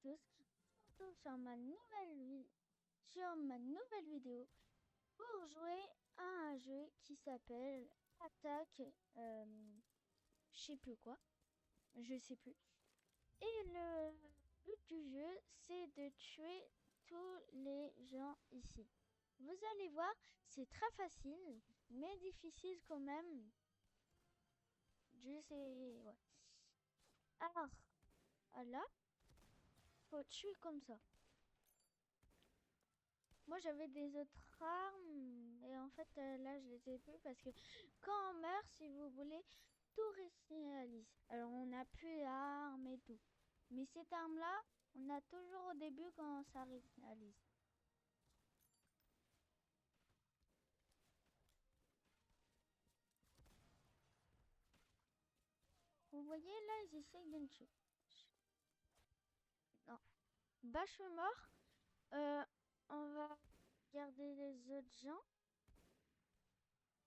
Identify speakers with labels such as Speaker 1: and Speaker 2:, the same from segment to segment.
Speaker 1: tous, surtout sur ma nouvelle vidéo pour jouer à un jeu qui s'appelle Attaque, je sais plus quoi, je sais plus. Et le but du jeu, c'est de tuer tous les gens ici. Vous allez voir, c'est très facile, mais difficile quand même. Je sais, ouais. Alors, là, faut tuer comme ça. Moi, j'avais des autres armes, et en fait, là, je les ai plus parce que quand on meurt, si vous voulez, tout réinitialise. Alors, on n'a plus d'armes et tout. Mais cette arme-là, on a toujours au début quand ça réinitialise. Vous voyez, là, ils essayent de me tuer. Non. Bah, je suis mort. On va garder les autres gens.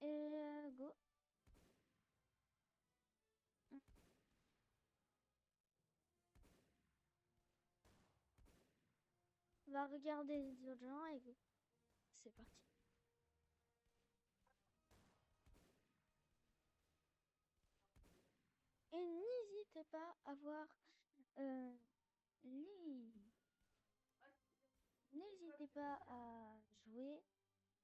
Speaker 1: Et go. On va regarder les autres gens et go. C'est parti. Et n'hésitez pas à voir n'hésitez pas à jouer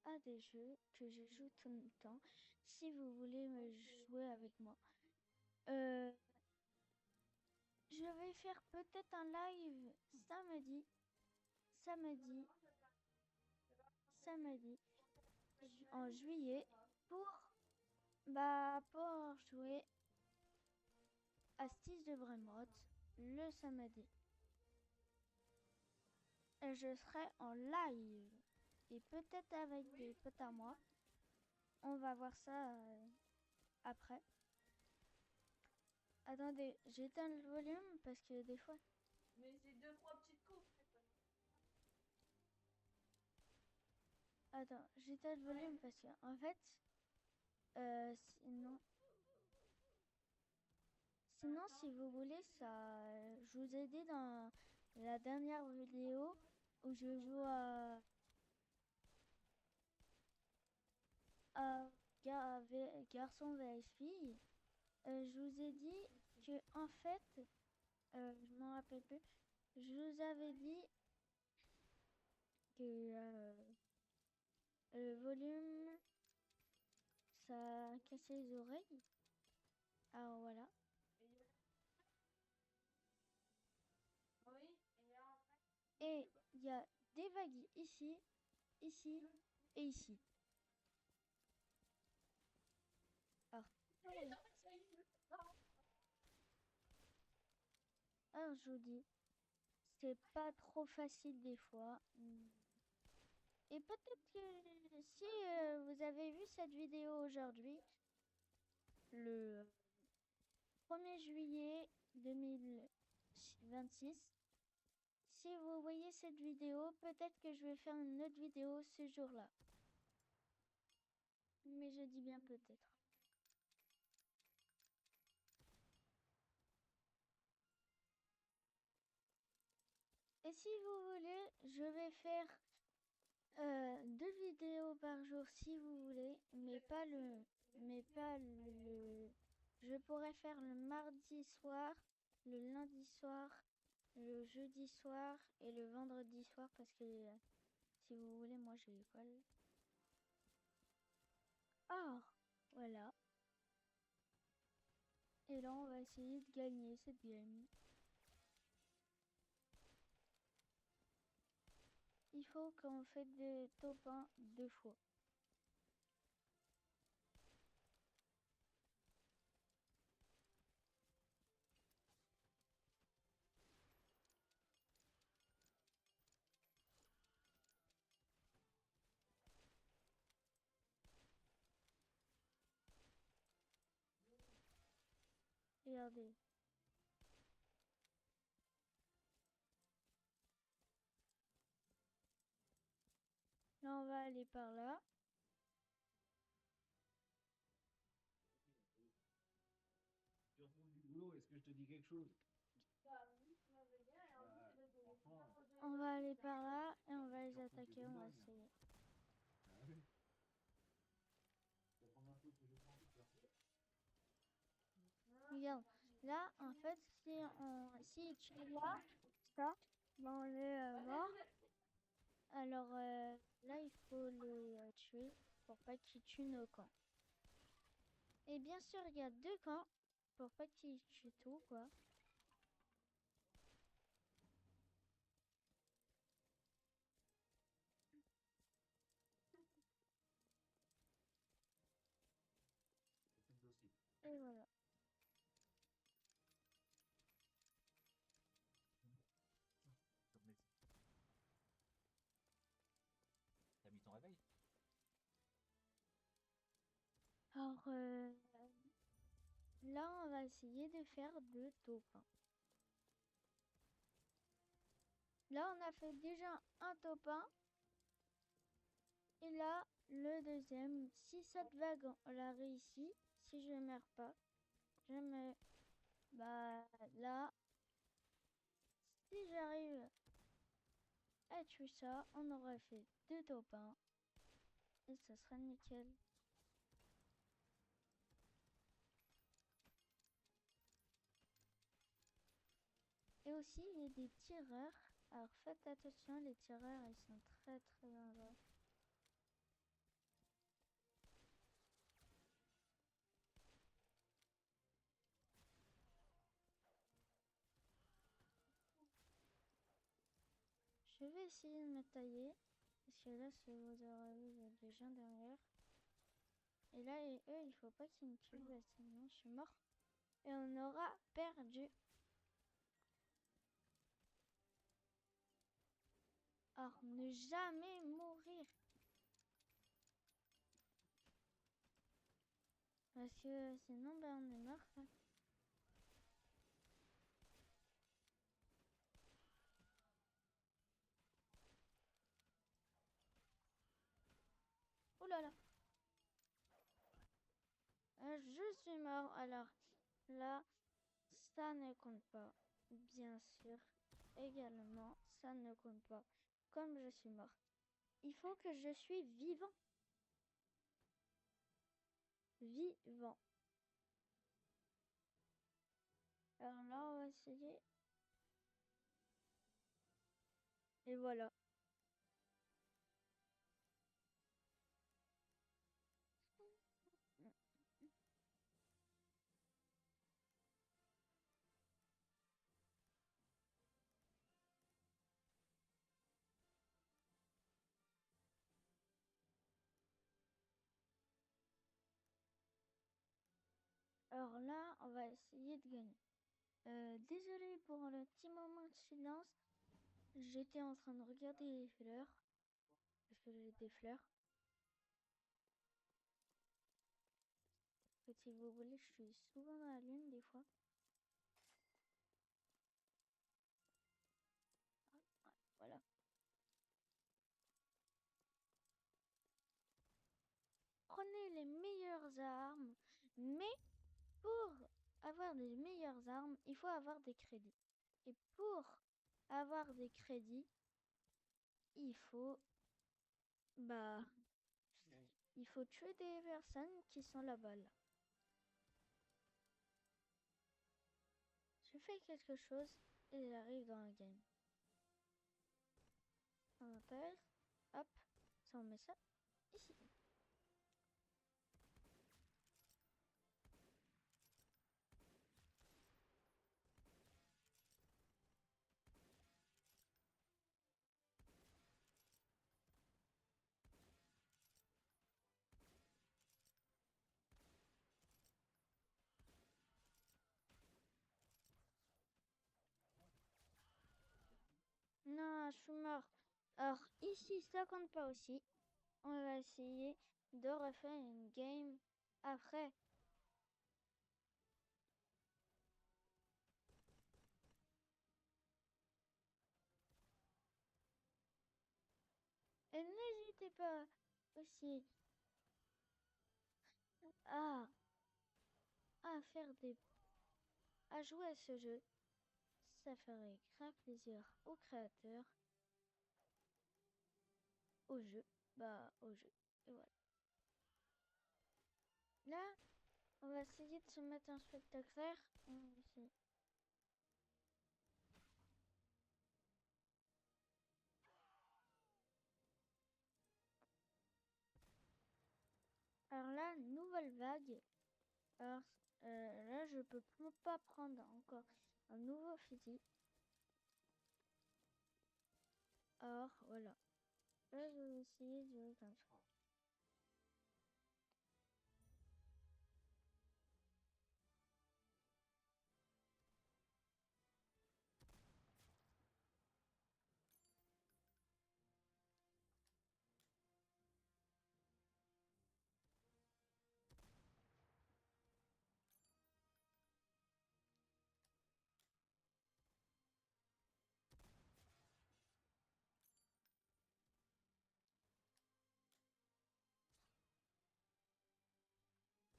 Speaker 1: à des jeux que je joue tout le temps si vous voulez me jouer avec moi. Je vais faire peut-être un live samedi, samedi, samedi en juillet pour jouer à Stis de Bremrot le samedi. Et je serai en live et peut-être avec des potes à moi. On va voir ça après. Attendez, j'éteins le volume parce que des fois.
Speaker 2: Mais c'est 2-3 petites coupes.
Speaker 1: Attends, j'éteins le volume parce que en fait, sinon si vous voulez, ça, je vous ai dit dans la dernière vidéo où je joue à garçon vs fille. Je vous ai dit que en fait, je m'en rappelle plus. Je vous avais dit que le volume, ça cassait les oreilles. Alors voilà. Et il y a des vagues ici, ici et ici. Alors, alors je vous dis, c'est pas trop facile des fois. Et peut-être que si vous avez vu cette vidéo aujourd'hui, le 1er juillet 2026, si vous voyez cette vidéo, peut-être que je vais faire une autre vidéo ce jour-là. Mais je dis bien peut-être. Et si vous voulez, je vais faire 2 vidéos par jour si vous voulez, mais pas le... Je pourrais faire le mardi soir, le lundi soir, le jeudi soir et le vendredi soir parce que si vous voulez, moi j'ai l'école. Ah, voilà. Et là, on va essayer de gagner cette game. Il faut qu'on fasse des top 1 2 fois. Regardez. Là, on va aller par là.
Speaker 3: Tu retournes du boulot, est-ce que je te dis quelque chose?
Speaker 2: Bah oui, tu m'avais dit, et en plus, je vais
Speaker 1: On va aller par là et on va les attaquer, on va essayer. Regarde, là, en fait, si tu es là, ça, ben on est mort. Alors là, il faut les tuer pour pas qu'ils tuent nos camps. Et bien sûr, il y a 2 camps pour pas qu'ils tuent tout, quoi. Et voilà.
Speaker 3: T'as mis ton réveil?
Speaker 1: Alors là, on va essayer de faire 2 taupins. Là, on a fait déjà un taupin. Et là, le deuxième. Si cette vague, on l'a réussi, si je meurs pas, je me... Bah là, si j'arrive à tuer ça, on aura fait 2 taupins. Et ça sera nickel. Et aussi, il y a des tireurs. Alors faites attention, les tireurs, ils sont très très dangereux. Je vais essayer de me tailler. Parce que là, si vous aurez vu, il y a des gens derrière. Et là, eux, il faut pas qu'ils me tuent, sinon je suis mort. Et on aura perdu. Alors, ne jamais mourir. Parce que sinon, ben, on est mort. Hein. Oh là là. Je suis mort. Alors, là, ça ne compte pas. Bien sûr. Également, ça ne compte pas. Comme je suis mort. Il faut que je suis vivant. Vivant. Alors là, on va essayer. Et voilà. Alors là, on va essayer de gagner. Désolé pour le petit moment de silence. J'étais en train de regarder les fleurs. Parce que j'ai des fleurs. En fait, si vous voulez, je suis souvent dans la lune des fois. Voilà. Prenez les meilleures armes. Mais pour avoir les meilleures armes, il faut avoir des crédits. Et pour avoir des crédits, il faut... Bah... Il faut tuer des personnes qui sont là-bas. Là. Je fais quelque chose et j'arrive dans le game. Inventaire. Hop. Ça, on met ça ici. Non, je suis mort. Alors ici, ça compte pas aussi. On va essayer de refaire une game après. Et n'hésitez pas aussi à, à jouer à ce jeu. Ça ferait grave plaisir aux créateurs. au jeu. Au jeu. Et voilà. Là, on va essayer de se mettre un spectaculaire. On va essayer. Alors là, nouvelle vague. Alors là, je peux pas prendre encore un nouveau fusil. Alors voilà. Là, je vais essayer de jouer comme ça.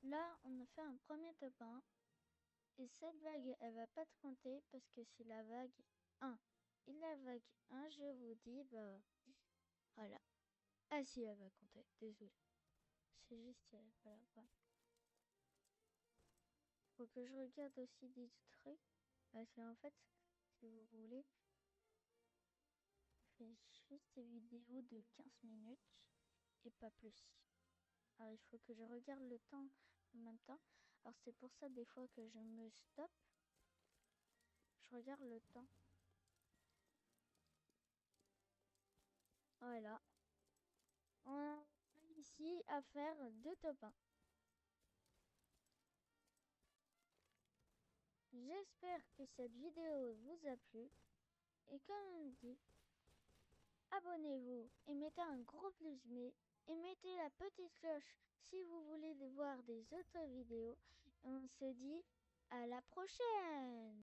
Speaker 1: Là, on a fait un premier top 1. Et cette vague, elle va pas te compter parce que c'est la vague 1. Et la vague 1, je vous dis, voilà. Ah si, elle va compter, désolé. C'est juste, voilà. Faut que je regarde aussi des trucs. Parce qu'en fait, si vous voulez, je fais juste des vidéos de 15 minutes et pas plus. Alors il faut que je regarde le temps en même temps. Alors c'est pour ça des fois que je me stoppe. Je regarde le temps. Voilà. On a ici à faire 2 top 1. J'espère que cette vidéo vous a plu. Et comme on dit, abonnez-vous et mettez un gros pouce bleu et mettez la petite cloche si vous voulez voir des autres vidéos. On se dit à la prochaine!